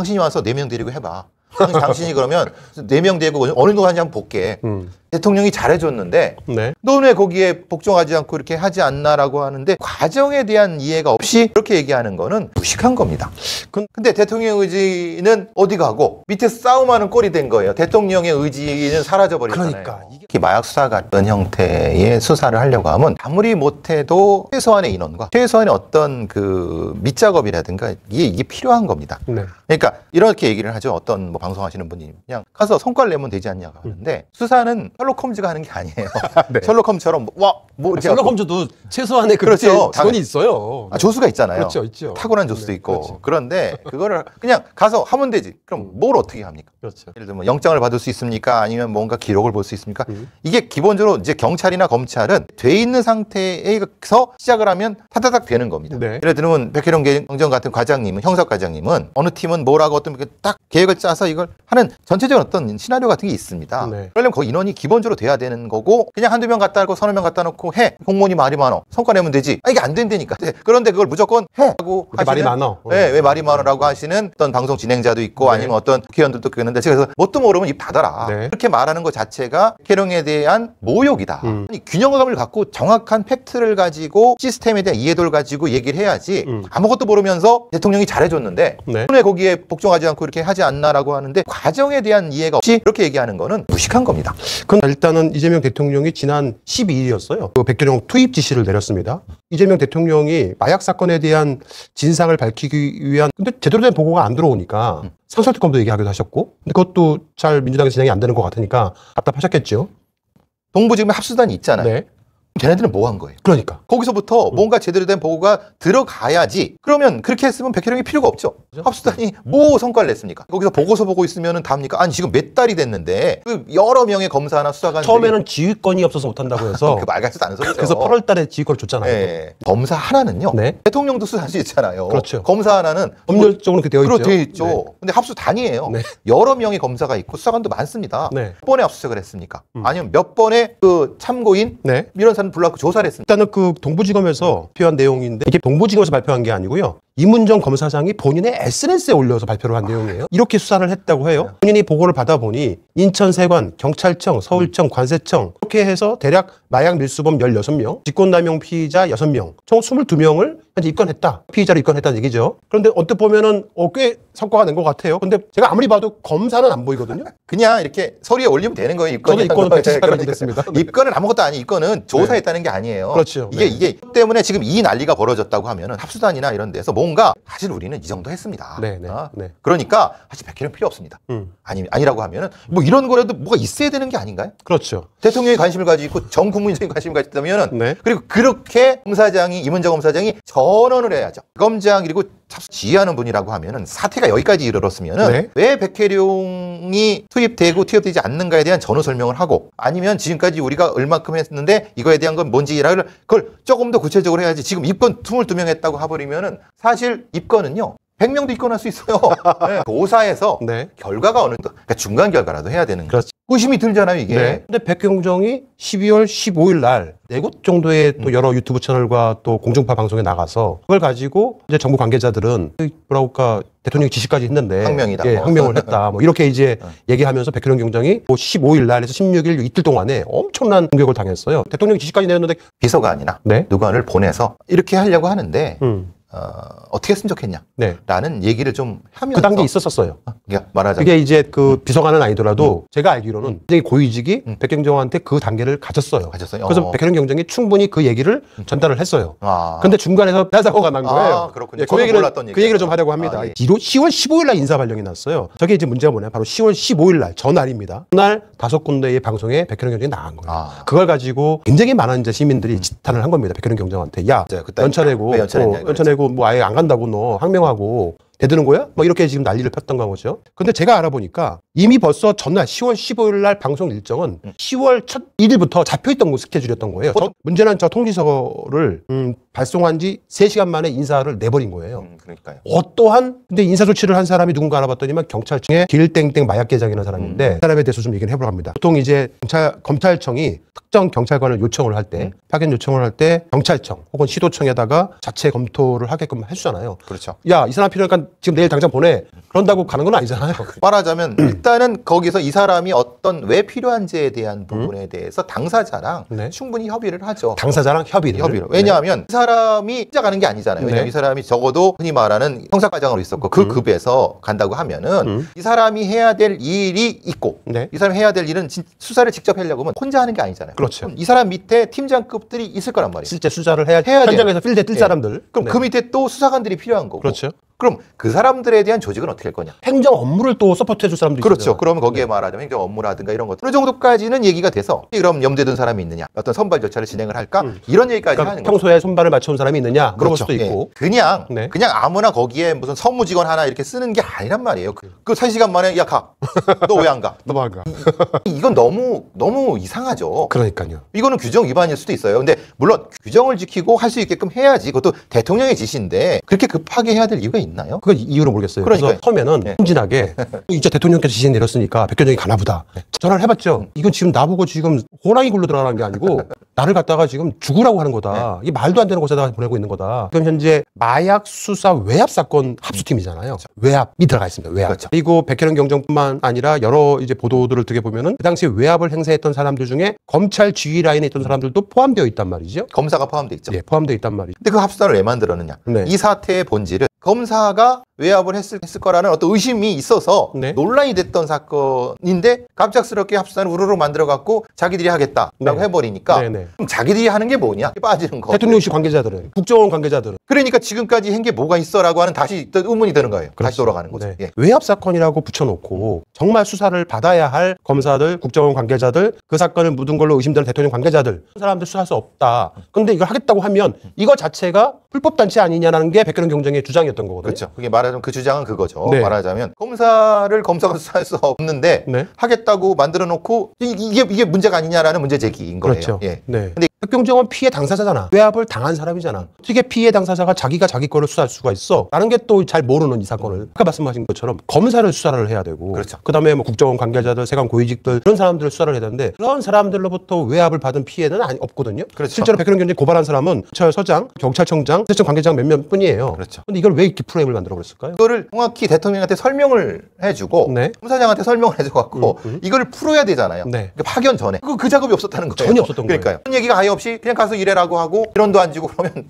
당신이 와서 4명 데리고 해봐. 당신이 그러면 4명 데리고 어느 동안인지 한번 볼게. 대통령이 잘해줬는데 네. 너는 왜 거기에 복종하지 않고 이렇게 하지 않나라고 하는데 과정에 대한 이해가 없이 그렇게 얘기하는 거는 무식한 겁니다. 근데 대통령 의지는 어디 가고 밑에서 싸움하는 꼴이 된 거예요. 대통령의 의지는 사라져버렸잖아요. 그러니까 이게 마약 수사 같은 형태의 수사를 하려고 하면 아무리 못해도 최소한의 인원과 최소한의 어떤 그 밑작업이라든가 이게 필요한 겁니다. 네. 그러니까 이렇게 얘기를 하죠. 어떤 뭐 방송하시는 분이 그냥 가서 성과를 내면 되지 않냐고 하는데 수사는 셜록 홈즈가 하는 게 아니에요. 네. 셜록 홈즈처럼 뭐 이렇게 셜록 홈즈도 최소한의 그렇죠. 직원이 있어요. 조수가 있잖아요. 그렇죠, 있죠. 타고난 조수도 네, 있고. 그렇죠. 그런데 그거를 그냥 가서 하면 되지. 그럼 뭘 어떻게 합니까? 그렇죠. 예를 들면 영장을 받을 수 있습니까? 아니면 뭔가 기록을 볼 수 있습니까? 이게 기본적으로 이제 경찰이나 검찰은 돼 있는 상태에서 시작을 하면 타다닥 되는 겁니다. 네. 예를 들면 백혜령 경정 같은 과장님은 형사 과장님은 어느 팀은 뭐라고 어떤 딱 계획을 짜서 이걸 하는 전체적인 어떤 시나리오 같은 게 있습니다. 네. 그러려면 거기 인원이 기본적으로 돼야 되는 거고 그냥 한두 명 갖다 놓고 서너 명 갖다 놓고 해. 공무원이 말이 많어. 성과 내면 되지. 이게 안 된다니까. 그런데 그걸 무조건 해 하고 하시는 말이 많어. 네, 왜 말이 많으라고 하시는 어떤 방송 진행자도 있고 네. 아니면 어떤 국회의원들도 그랬는데 그래서 뭣도 모르면 입 닫아라. 네. 그렇게 말하는 것 자체가 백혜령에 대한 모욕이다. 아니, 균형감을 갖고 정확한 팩트를 가지고 시스템에 대한 이해도를 가지고 얘기를 해야지 아무것도 모르면서 대통령이 잘해줬는데 네. 왜 거기에 복종하지 않고 이렇게 하지 않나라고 하는데 과정에 대한 이해가 없이 그렇게 얘기하는 거는 무식한 겁니다. 근데 일단은 이재명 대통령이 지난 12일이었어요. 그 백혜령 투입 지시를 내렸습니다. 이재명 대통령이 마약 사건에 대한 진상을 밝히기 위한 근데 제대로 된 보고가 안 들어오니까 상설특검도 얘기하기도 하셨고 근데 그것도 잘 민주당에서 진행이 안 되는 것 같으니까 답답하셨겠죠. 동부지검에 합수단이 있잖아요. 네. 걔네들은 뭐 한 거예요? 그러니까. 거기서부터 뭔가 제대로 된 보고가 들어가야지. 그러면 그렇게 했으면 백혜령이 필요가 없죠. 합수단이 뭐 성과를 냈습니까? 거기서 보고서 보고 있으면 답니까? 아니 지금 몇 달이 됐는데 그 여러 명의 검사나 수사관들이 처음에는 지휘권이 없어서 못한다고 해서 그 말 같지도 않은 소리죠. 그래서 8월 달에 지휘권을 줬잖아요. 네. 검사 하나는요. 네. 대통령도 수사할 수 있잖아요. 그렇죠. 검사 하나는 법률적으로 되어 있죠. 되어 있죠. 네. 근데 합수단이에요. 네. 여러 명의 검사가 있고 수사관도 많습니다. 네. 몇 번의 압수수색을 했습니까? 아니면 몇 번의 그 참고인 네. 이런 사람 불러갖고 조사를 했습니까? 일단은 그 동부지검에서 발표한 내용인데 이게 동부지검에서 발표한 게 아니고요. 이문정 검사장이 본인의 SNS에 올려서 발표를 한 내용이에요. 이렇게 수사를 했다고 해요. 본인이 보고를 받아보니 인천세관, 경찰청, 서울청, 관세청 이렇게 해서 대략 마약 밀수범 16명, 직권남용 피의자 6명, 총 22명을 현재 입건했다. 피의자를 입건했다는 얘기죠. 그런데 언뜻 보면은 꽤 성과가 낸 것 같아요. 근데 제가 아무리 봐도 검사는 안 보이거든요. 그냥 이렇게 서류에 올리면 되는 거예요. 저도 입건은 174가 그러니까 됐습니다. 입건은 아무것도 아니 입건은 조사했다는 게 아니에요. 그렇죠. 이게 때문에 지금 이 난리가 벌어졌다고 하면은 합수단이나 이런 데서 뭔가 사실 우리는 이 정도 했습니다. 네. 그러니까 사실 백혜령 필요 없습니다. 아니라고 하면은 뭐 이런 거라도 뭐가 있어야 되는 게 아닌가요? 그렇죠. 대통령이 관심을 가지고 있고 전 국민이 관심을 가졌다면은 네. 그리고 그렇게 이문정 검사장이 전원을 해야죠. 검장 그리고 지휘하는 분이라고 하면은 사태가 여기까지 이르렀으면은 네. 왜 백혜령이 투입되지 않는가에 대한 전후 설명을 하고 아니면 지금까지 우리가 얼마큼 했는데 이거에 대한 건 뭔지를 그걸 조금 더 구체적으로 해야지 지금 입건 22명 했다고 해버리면은 사실 입건은요 100명도 입건할 수 있어요. 네. 조사에서 네. 결과가 어느 정도 그러니까 중간 결과라도 해야 되는 그렇죠. 의심이 들잖아요 이게. 네. 근데 백경정이 12월 15일 날 4곳 정도의 또 여러 유튜브 채널과 또 공중파 방송에 나가서 그걸 가지고 이제 정부 관계자들은 뭐랄까 대통령이 지시까지 했는데 항명이다. 예, 항명을 했다. 뭐 이렇게 이제 얘기하면서 백혜령 경정이 15일 날에서 16일 이틀 동안에 엄청난 공격을 당했어요. 대통령이 지시까지 내렸는데 비서관이나 네. 누구를 보내서 이렇게 하려고 하는데 어떻게 했으면 좋겠냐 네. 라는 얘기를 좀 하면서 그 단계 있었어요. 그러니까 말하자면 그게 이제 그 비서관은 아니더라도 제가 알기로는 굉장히 고위직이 백경정한테 그 단계를 가졌어요. 그래서 백혜령 경정이 충분히 그 얘기를 전달을 했어요. 근데 중간에서 사고가 난 거예요. 그렇군요. 그 얘기를 좀 하려고 합니다. 예. 10월 15일 날 인사 발령이 났어요. 저게 이제 문제가 뭐냐? 바로 10월 15일 날 전날입니다. 그날 5군데의 방송에 백혜령 경정이 나간 거예요. 그걸 가지고 굉장히 많은 이제 시민들이 지탄을 한 겁니다. 백혜령 경정한테 야 연차내고 연차내고 뭐 아예 안 간다고 너 항명하고 대드는 거야? 뭐 이렇게 지금 난리를 폈던 거죠. 근데 제가 알아보니까 이미 벌써 전날 10월 15일 날 방송 일정은 10월 첫 1일부터 잡혀있던 스케줄이었던 거예요. 문제는 저 통지서를 발송한 지 3시간 만에 인사를 내버린 거예요. 그러니까요. 어떠한 근데 인사 조치를 한 사람이 누군가 알아봤더니만 경찰청의 길땡땡 마약계장이라는 사람인데 그 사람에 대해서 좀 얘기를 해보려 합니다. 보통 이제 검찰청이 특정 경찰관을 요청을 할 때, 파견 요청을 할 때 경찰청 혹은 시도청에다가 자체 검토를 하게끔 해주잖아요. 그렇죠. 야, 이 사람 필요하니까 지금 내일 당장 보내. 그런다고 가는 건 아니잖아요. 말하자면 일단은 거기서 이 사람이 어떤 왜 필요한지에 대한 부분에 대해서 당사자랑 네. 충분히 협의를 하죠. 당사자랑 협의를. 왜냐하면 이 사람이 혼자 가는 게 아니잖아요. 왜냐하면 이 사람이 적어도 흔히 말하는 형사과장으로 있었고 그 급에서 간다고 하면은 이 사람이 해야 될 일이 있고 이 사람이 해야 될 일은 수사를 직접 하려고 하면 혼자 하는 게 아니잖아요. 그렇죠. 이 사람 밑에 팀장급들이 있을 거란 말이에요. 실제 수사를 해야 현장에서 필드에 뜰 사람들. 그럼 그 밑에 또 수사관들이 필요한 거고. 그렇죠. 그럼 그 사람들에 대한 조직은 어떻게 할 거냐? 행정 업무를 또 서포트해 줄 사람도 그렇죠. 있잖아요. 그러면 거기에 말하자면 행정 업무라든가 이런 것들 어느 정도까지는 얘기가 돼서 그럼 염두에 둔 사람이 있느냐? 어떤 선발 절차를 진행을 할까? 이런 얘기까지 그러니까 하는 거죠. 평소에 손발을 맞춰온 사람이 있느냐? 그럴 그렇죠. 수도 있고. 그냥 네. 그냥 아무나 거기에 무슨 서무직원 하나 이렇게 쓰는 게 아니란 말이에요. 그 3시간 만에 야 가. 너 왜 안 가? 넘어가. 이건 너무 이상하죠. 그러니까요. 이거는 규정 위반일 수도 있어요. 근데 물론 규정을 지키고 할 수 있게끔 해야지. 그것도 대통령의 지시인데 그렇게 급하게 해야 될 이유가 있나요? 그 이유를 모르겠어요. 그러니까요. 그래서 처음에는 순진하게 이제 대통령께서 지시 내렸으니까 백현정이 가나 보다. 전화를 해봤죠. 이건 지금 나보고 지금 호랑이 굴로 들어가는 게 아니고 나를 갖다가 지금 죽으라고 하는 거다. 이게 말도 안 되는 곳에다가 보내고 있는 거다. 지금 현재 마약 수사 외압 사건 합수팀이잖아요. 그렇죠. 외압이 들어가 있습니다. 외압. 그렇죠. 그리고 백현정 경정뿐만 아니라 여러 이제 보도들을 되게 보면은 그 당시에 외압을 행사했던 사람들 중에 검찰 지휘 라인에 있던 사람들도 포함되어 있단 말이죠. 검사가 포함되어 있죠. 예, 포함되어 있단 말이죠. 근데 그 합수단을 왜 만들었느냐? 네. 이 사태의 본질은 검사가 외압을 했을 거라는 어떤 의심이 있어서 네. 논란이 됐던 사건인데 갑작스럽게 합수단을 우르르 만들어갖고 자기들이 하겠다라고 네. 해버리니까 네네. 그럼 자기들이 하는 게 뭐냐? 빠지는 거. 대통령실 관계자들은, 국정원 관계자들은. 그러니까 지금까지 한 게 뭐가 있어라고 하는 다시 또 의문이 드는 거예요. 다시 그렇죠. 돌아가는 거죠. 네. 예. 외압 사건이라고 붙여놓고 정말 수사를 받아야 할 검사들, 국정원 관계자들, 그 사건을 묻은 걸로 의심되는 대통령 관계자들 그 사람들 수사할 수 없다. 근데 이걸 하겠다고 하면 이거 자체가 불법 단체 아니냐라는 게 백현정 경정의 주장이었던 거거든요. 그렇죠. 그게 말하자면 그 주장은 그거죠. 네. 말하자면 검사가 수사할 수 없는데 네. 하겠다고 만들어 놓고 이게 문제가 아니냐라는 문제 제기인 거예요. 그렇죠. 예. 네. 근데 백경정은 피해 당사자잖아. 외압을 당한 사람이잖아. 어떻게 피해 당사자가 자기가 자기 거를 수사할 수가 있어? 라는 게 또 잘 모르는 이 사건을 아까 말씀하신 것처럼 검사를 수사를 해야 되고 그렇죠. 그다음에 뭐 국정원 관계자들, 세관 고위직들 그런 사람들을 수사를 해야 되는데 그런 사람들로부터 외압을 받은 피해는 없거든요. 그렇죠. 실제로 백현정 경정이 고발한 사람은 경찰서장, 경찰청장, 세청 관계장 몇몇 뿐이에요. 그렇죠. 근데 이걸 왜 이렇게 프레임을 만들어 버렸을까요? 이거를 정확히 대통령한테 설명을 해주고 네. 검사장한테 설명을 해줘갖고 이걸 풀어야 되잖아요. 네. 그러니까 파견 전에 그 작업이 없었다는 거예요. 전혀 없었던 그러니까요. 그런 얘기가 아예 없이 그냥 가서 일해라고 하고 일원도 안 주고 그러면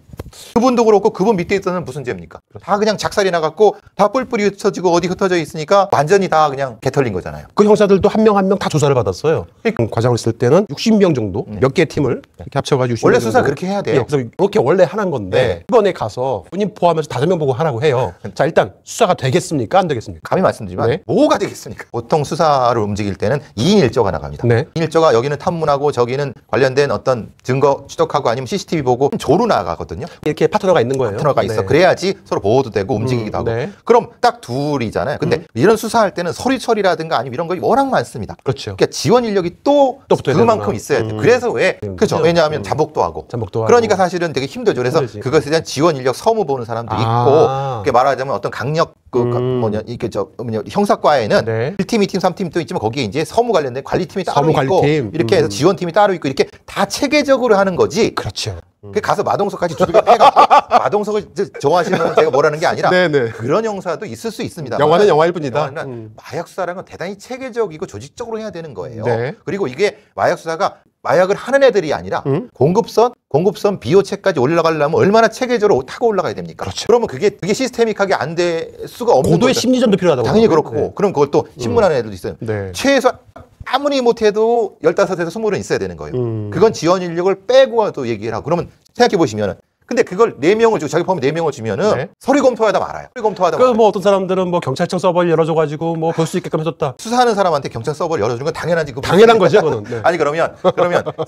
그분도 그렇고 그분 밑에 있어서는 무슨 죄입니까? 다 그냥 작살이 나갖고 다 뿔뿔이 흩어지고 어디 흩어져 있으니까 완전히 다 그냥 개털린 거잖아요. 그 형사들도 한 명 한 명 다 조사를 받았어요. 과장을 있을 때는 60명 정도 몇 개 팀을 이렇게 합쳐가지고 60명 원래 정도. 수사 그렇게 해야 돼요. 예, 그래서 이렇게 원래 하는 건데 네. 이번에 가서 본인 포함해서 5명 보고 하라고 해요. 자, 일단 수사가 되겠습니까? 안 되겠습니까? 감히 말씀드리지만 네. 뭐가 되겠습니까? 보통 수사를 움직일 때는 2인 1조가 나갑니다. 네. 2인 1조가 여기는 탐문하고 저기는 관련된 어떤 증거 추적하고 아니면 CCTV 보고 조로 나가거든요. 이렇게 파트너가 있는 거예요. 파트너가 있어. 네. 그래야지 서로 보호도 되고 움직이기도 하고. 네. 그럼 딱 둘이잖아요. 근데 이런 수사할 때는 서류 처리라든가 아니면 이런 거 워낙 많습니다. 그렇죠. 그러니까 지원 인력이 또 붙어야 그만큼 되는구나. 있어야 돼요. 그래서 왜? 그렇죠. 왜냐하면 잠복도 하고. 잠복도 그러니까 하고. 사실은 되게 힘들죠. 그래서 힘들지. 그것에 대한 지원 인력 서무 보는 사람도 있고, 아. 그게 말하자면 어떤 강력 이렇게 형사과에는 네. 1팀, 2팀, 3팀 또 있지만 거기에 이제 서무 관련된 관리팀이 따로 있고, 서무관리팀. 이렇게 해서 지원팀이 따로 있고 이렇게 다 체계적으로 하는 거지. 그렇죠. 그 가서 마동석까지 두들겨 패갖고 마동석을 좋아하시면 제가 뭐라는 게 아니라 네네. 그런 형사도 있을 수 있습니다. 영화는 영화일 뿐이다. 영화는 마약 수사라는 건 대단히 체계적이고 조직적으로 해야 되는 거예요. 네. 그리고 이게 마약 수사가 마약을 하는 애들이 아니라 공급선 비호체까지 올라가려면 얼마나 체계적으로 타고 올라가야 됩니까? 그렇죠. 그러면 그게 시스테믹하게 안 될 수가 없는 고도의 거죠. 심리전도 필요하다고. 당연히 그러더라고요. 그렇고 그럼 그것도 신문하는 애들도 있어요. 네. 최소한 아무리 못해도 15에서 20은 있어야 되는 거예요. 그건 지원 인력을 빼고도 얘기를 하고 그러면 생각해 보시면은 근데 그걸 4명을 주고 자기 포함 4명을 주면은 네. 서류 검토하다 말아요. 서류 검토하다 그 말아요. 뭐 어떤 사람들은 뭐 경찰청 서버를 열어줘가지고 뭐 볼 수 있게끔 해줬다. 수사하는 사람한테 경찰 서버를 열어주는 건 당연하지. 당연한 거죠, 그거는. 네. 아니 그러면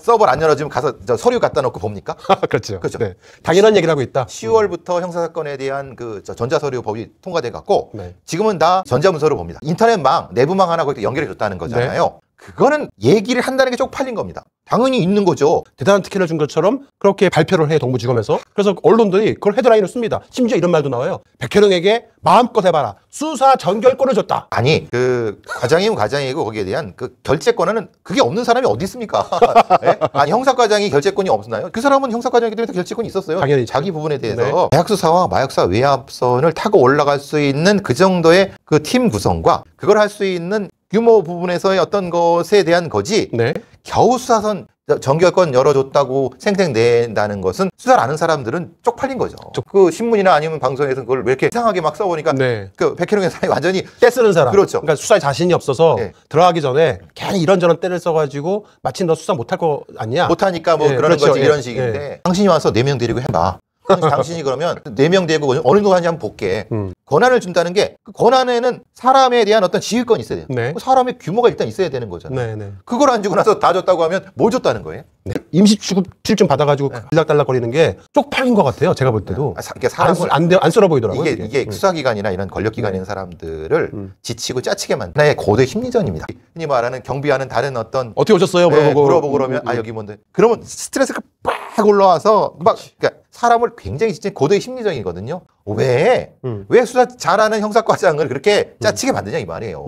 서버를 안 열어주면 가서 저 서류 갖다 놓고 봅니까? 그렇죠. 그렇죠. 네. 당연한 얘기를 하고 있다. 10월부터 형사사건에 대한 저 전자서류 법이 통과돼 갖고 네. 지금은 다 전자문서로 봅니다. 인터넷망, 내부망 하나 거기 연결해 줬다는 거잖아요. 그거는 얘기를 한다는 게 쪽팔린 겁니다. 당연히 있는 거죠. 대단한 특혜를 준 것처럼 그렇게 발표를 해 동부지검에서. 그래서 언론들이 그걸 헤드라인으로 씁니다. 심지어 이런 말도 나와요. 백혜령에게 마음껏 해봐라. 수사 전결권을 줬다. 아니 그 과장이면 과장이고 거기에 대한 그 결재권은 그게 없는 사람이 어디 있습니까? 네? 아니 형사과장이 결재권이 없나요? 그 사람은 형사과장이기 때문에 결재권이 있었어요. 당연히 자기 부분에 대해서 네. 마약 수사와 마약수사 외압선을 타고 올라갈 수 있는 그 정도의 그 팀 구성과 그걸 할 수 있는 규모 부분에서의 어떤 것에 대한 거지. 네. 겨우 수사선 전결권 열어줬다고 생색낸다는 것은 수사를 아는 사람들은 쪽팔린 거죠. 그 신문이나 아니면 방송에서 그걸 왜 이렇게 이상하게 막 써보니까 네. 그 백혜룡 여사님 완전히 떼쓰는 사람. 그렇죠. 그러니까 수사에 자신이 없어서 네. 들어가기 전에 괜히 이런저런 때를 써가지고 마치 너 수사 못할 거 아니야. 못하니까 뭐 예, 그러는 그렇죠. 거지 예, 이런 식인데 예. 당신이 와서 4명 데리고 해봐. 당신이 그러면 4명 데리고 어느 정도 하는지 한번 볼게. 권한을 준다는 게 그 권한에는 사람에 대한 어떤 지휘권이 있어야 돼요. 네. 사람의 규모가 일단 있어야 되는 거잖아요. 네, 네. 그걸 안 주고 나서 다 줬다고 하면 뭘 줬다는 거예요? 네. 임시 출좀 받아가지고 들락달락거리는 게 쪽팔린 것 같아요. 제가 볼 때도. 이게 사람을 안 썰어 보이더라고요. 이게 수사기관이나 이런 권력기관에 있는 사람들을 지치고 짜치게 만든 하나의 고대 심리전입니다. 흔히 말하는 경비하는 다른 어떤 어떻게 오셨어요? 물어보고 그러면 아 여기 뭔데? 그러면 스트레스가 빡 올라와서 막 그러니까 사람을 굉장히 진짜 고도의 심리전이거든요. 왜 수사 잘하는 형사과장을 그렇게 짜치게 만드냐 이 말이에요.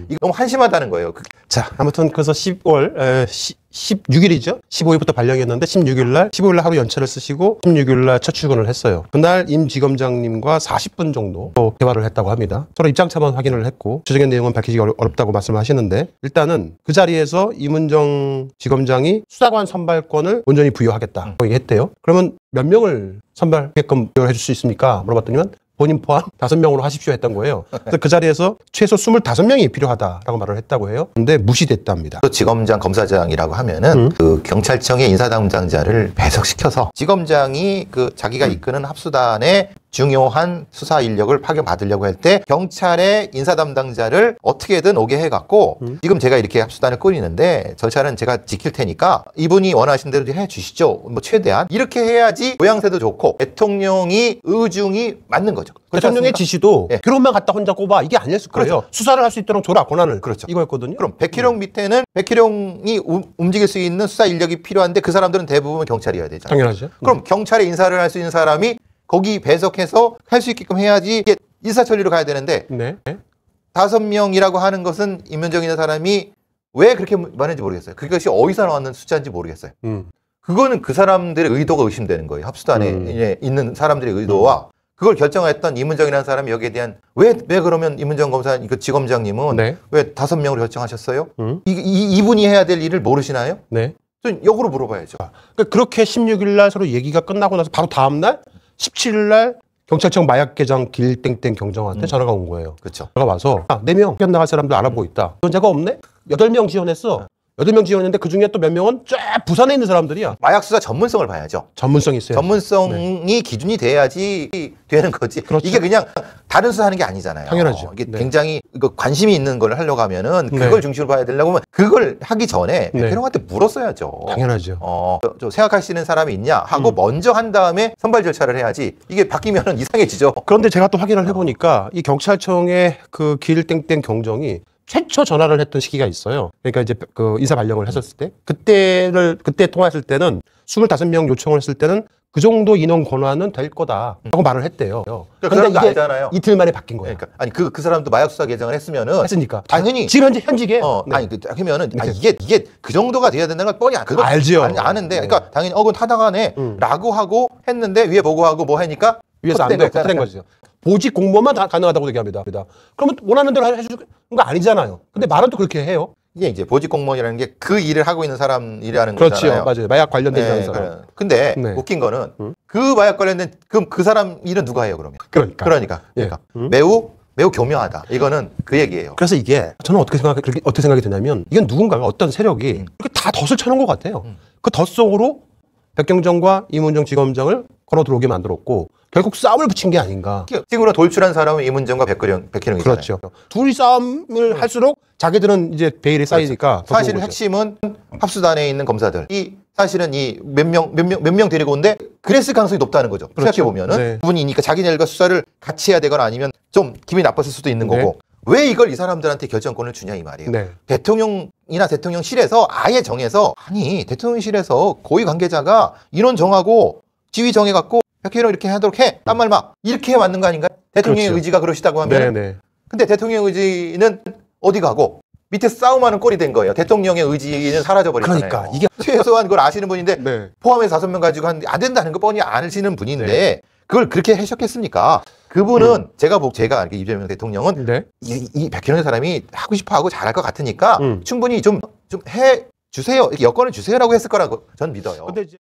이거 너무 한심하다는 거예요. 자, 아무튼 그래서 10월 16일이죠. 15일부터 발령했는데 16일 날 15일 날 하루 연차를 쓰시고 16일 날 첫 출근을 했어요. 그날 임 지검장님과 40분 정도 대화를 했다고 합니다. 서로 입장차만 확인을 했고 구체적인 내용은 밝히기 어렵다고 말씀하시는데 일단은 그 자리에서 임은정 지검장이 수사관 선발권을 온전히 부여하겠다 얘기했대요. 그러면 몇 명을 선발하게끔 부여해 줄 수 있습니까? 물어봤더니만 본인 포함 5명으로 하십시오 했던 거예요. 그래서 그 자리에서 최소 25명이 필요하다라고 말을 했다고 해요. 근데 무시됐답니다. 지검장, 검사장이라고 하면은 그 경찰청의 인사담당자를 배석시켜서 지검장이 그 자기가 이끄는 합수단의 중요한 수사 인력을 파견받으려고 할 때 경찰의 인사 담당자를 어떻게든 오게 해갖고 지금 제가 이렇게 합수단을 꾸리는데 절차는 제가 지킬 테니까 이분이 원하신 대로 해 주시죠. 뭐 최대한 이렇게 해야지 모양새도 좋고 대통령이 의중이 맞는 거죠. 대통령의 지시도 예. 결혼만 갖다 혼자 꼽아 이게 아니었을 거예요. 그렇죠. 수사를 할 수 있도록 줘라 권한을. 그렇죠. 이거였거든요. 그럼 백희룡 밑에는 백희룡이 움직일 수 있는 수사 인력이 필요한데 그 사람들은 대부분 경찰이어야 되잖아요. 당연하죠. 그럼 경찰에 인사를 할 수 있는 사람이 거기 배석해서 할 수 있게끔 해야지 이게 일사천리로 가야 되는데 네. 5명이라고 하는 것은 임은정이라는 사람이 왜 그렇게 많은지 모르겠어요. 그것이 어디서 나왔는 숫자인지 모르겠어요. 그거는 그 사람들의 의도가 의심되는 거예요. 합수단에 있는 사람들의 의도와 그걸 결정했던 임은정이라는 사람이 여기에 대한 왜 그러면 임은정 검사 그 지검장님은 네. 왜 5명으로 결정하셨어요? 이분이 해야 될 일을 모르시나요? 네. 좀 역으로 물어봐야죠. 그러니까 그렇게 16일 날 서로 얘기가 끝나고 나서 바로 다음 날 17일 날 경찰청 마약계장 길땡땡 경정한테 전화가 온 거예요. 그렇죠. 전화가 와서 4명 피해 나갈 사람들 알아보고 있다. 지원자가 없네? 8명 지원했어. 8명 지원했는데 그중에 또 몇 명은 쫙 부산에 있는 사람들이야. 마약 수사 전문성을 봐야죠. 전문성이 있어요. 전문성이 기준이 돼야지 되는 거지. 그렇죠. 이게 그냥 다른 수사하는 게 아니잖아요. 당연하죠. 이게 네. 굉장히 관심이 있는 걸 하려고 하면은 그걸 네. 중심으로 봐야 되려고 하면 그걸 하기 전에 네. 백혜룡한테 물었어야죠. 당연하죠. 저 생각하시는 사람이 있냐 하고 먼저 한 다음에 선발 절차를 해야지. 이게 바뀌면은 이상해지죠. 그런데 제가 또 확인을 해보니까 이 경찰청의 그 길땡땡 경정이 최초 전화를 했던 시기가 있어요. 그러니까 이제 그 인사 발령을 했었을 때 그때 통화했을 때는 25명 요청을 했을 때는 그 정도 인원 권한은 될 거다라고 말을 했대요. 그 근데 사람도 이게 알잖아요. 이틀 만에 바뀐 거예요. 그러니까 아니 그 사람도 마약 수사 개정을 했으면은 했으니까 당연히 지금 현직이에요. 네. 아니 그러면은 이게 그 정도가 돼야 된다는 걸 뻔히 그거 알죠. 아는데 그러니까 당연히 그건 타당하네라고 하고 했는데 위에 보고하고 뭐 하니까 위에서 안 돼. 된 거죠. 보직 공무원만 다 가능하다고 얘기합니다. 그러면 원하는 대로 해주는 거 아니잖아요. 근데 말은 또 그렇게 해요. 이게 이제 보직 공무원이라는 게 그 일을 하고 있는 사람이라는 그렇죠. 거잖아요. 맞아요. 마약 관련된 네, 사람. 그래. 근데 네. 웃긴 거는 그 마약 관련된 그럼 그 사람 일은 누가 해요 그러면? 그러니까 예. 매우 교묘하다. 이거는 그 얘기예요. 그래서 이게 저는 어떻게 생각이 드냐면 이건 누군가가 어떤 세력이 이렇게 다 덫을 쳐놓은 것 같아요. 그 덫 속으로 백경정과 임은정 지검장을 걸어 들어오게 만들었고 결국 싸움을 붙인 게 아닌가. 지금으로 돌출한 사람은 임은정과 백혜령이잖아요. 그렇죠. 둘이 싸움을 할수록 자기들은 이제 베일이 쌓이니까. 그렇죠. 사실 핵심은 합수단에 있는 검사들. 사실은 이 몇 명 데리고 온데 그랬을 가능성이 높다는 거죠. 그렇죠. 생각해 보면은 네. 부분이니까 자기네들과 수사를 같이 해야 되거나 아니면 좀 기분이 나빴을 수도 있는 네. 거고. 왜 이걸 이 사람들한테 결정권을 주냐 이 말이에요. 네. 대통령이나 대통령실에서 아예 정해서 아니 대통령실에서 고위 관계자가 인원 정하고 지위 정해갖고 백혜령 이렇게 하도록 해. 딴 말 막 이렇게 해 맞는 거 아닌가요? 대통령의 그렇죠. 의지가 그러시다고 하면. 네네. 근데 대통령의 의지는 어디 가고 밑에서 싸움하는 꼴이 된 거예요. 대통령의 의지는 사라져버렸잖아요. 그러니까 이게 최소한 그걸 아시는 분인데 네. 포함해서 5명 가지고 안 된다는 거 뻔히 아시는 분인데 그걸 그렇게 하셨겠습니까? 그분은 제가 이재명 대통령은 네. 이 백혜령 사람이 하고 싶어하고 잘할 것 같으니까 음. 충분히 좀 해 주세요. 이렇게 여건을 주세요라고 했을 거라고 전 믿어요. 근데 이제